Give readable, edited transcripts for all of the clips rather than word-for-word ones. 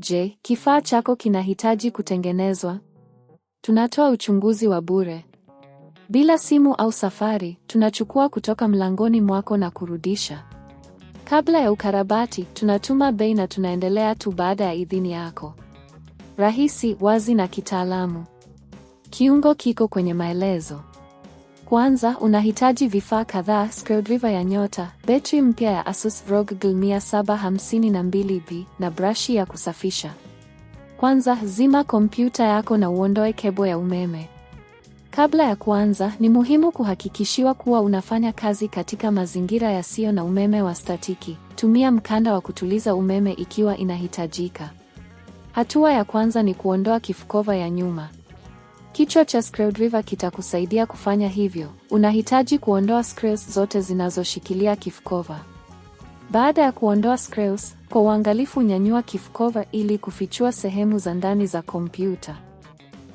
Je, kifaa chako kinahitaji kutengenezwa? Tunatoa uchunguzi wa bure. Bila simu au safari, tunachukua kutoka mlangoni mwako na kurudisha. Kabla ya ukarabati, tunatuma bei na tunaendelea tu baada ya idhini yako. Rahisi, wazi na kitaalamu. Kiungo kiko kwenye maelezo. Kwanza, unahitaji vifaa kadhaa: screwdriver ya nyota, betri mpya ya Asus ROG G752V na brashi ya kusafisha. Kwanza, zima kompyuta yako na uondoe kebo ya umeme. Kabla ya kuanza, ni muhimu kuhakikishiwa kuwa unafanya kazi katika mazingira yasiyo na umeme wa statiki. Tumia mkanda wa kutuliza umeme ikiwa inahitajika. Hatua ya kwanza ni kuondoa kifukova ya nyuma. Kichwa cha screwdriver kitakusaidia kufanya hivyo. Unahitaji kuondoa screws zote zinazoshikilia kifukova. Baada ya kuondoa screws, kwa uangalifu nyanyua kifukova ili kufichua sehemu za ndani za kompyuta.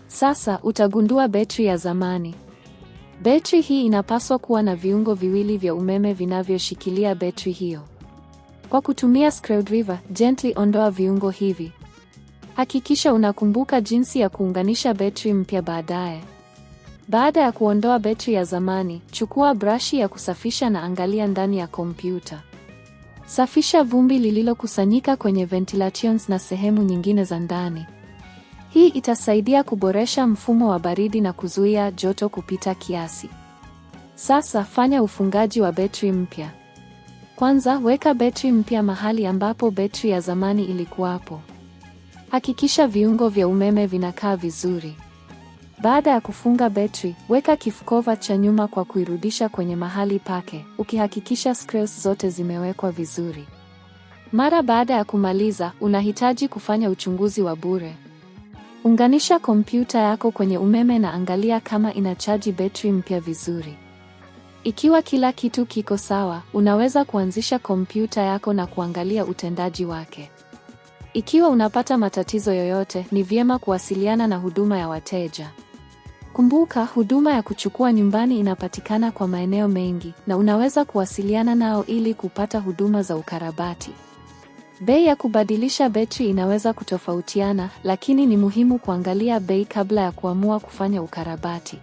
Sasa utagundua betri ya zamani. Betri hii inapaswa kuwa na viungo viwili vya umeme vinavyoshikilia betri hiyo. Kwa kutumia screwdriver, gently ondoa viungo hivi. Hakikisha unakumbuka jinsi ya kuunganisha betri mpya baadaye. Baada ya kuondoa betri ya zamani, chukua brashi ya kusafisha na angalia ndani ya kompyuta. Safisha vumbi lililokusanyika kwenye ventilations na sehemu nyingine za ndani. Hii itasaidia kuboresha mfumo wa baridi na kuzuia joto kupita kiasi. Sasa fanya ufungaji wa betri mpya. Kwanza, weka betri mpya mahali ambapo betri ya zamani ilikuwapo. Hakikisha viungo vya umeme vinakaa vizuri. Baada ya kufunga betri, weka kifukova cha nyuma kwa kuirudisha kwenye mahali pake, ukihakikisha screws zote zimewekwa vizuri. Mara baada ya kumaliza, unahitaji kufanya uchunguzi wa bure. Unganisha kompyuta yako kwenye umeme na angalia kama inachaji betri mpya vizuri. Ikiwa kila kitu kiko sawa, unaweza kuanzisha kompyuta yako na kuangalia utendaji wake. Ikiwa unapata matatizo yoyote, ni vyema kuwasiliana na huduma ya wateja. Kumbuka, huduma ya kuchukua nyumbani inapatikana kwa maeneo mengi, na unaweza kuwasiliana nao ili kupata huduma za ukarabati. Bei ya kubadilisha betri inaweza kutofautiana, lakini ni muhimu kuangalia bei kabla ya kuamua kufanya ukarabati.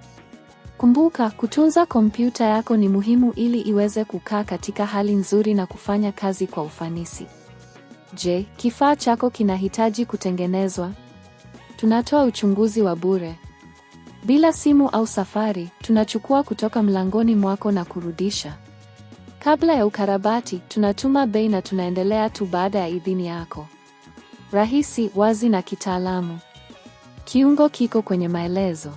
Kumbuka, kutunza kompyuta yako ni muhimu ili iweze kukaa katika hali nzuri na kufanya kazi kwa ufanisi. Je, kifaa chako kinahitaji kutengenezwa? Tunatoa uchunguzi wa bure. Bila simu au safari, tunachukua kutoka mlangoni mwako na kurudisha. Kabla ya ukarabati, tunatuma bei na tunaendelea tu baada ya idhini yako. Rahisi, wazi na kitaalamu. Kiungo kiko kwenye maelezo.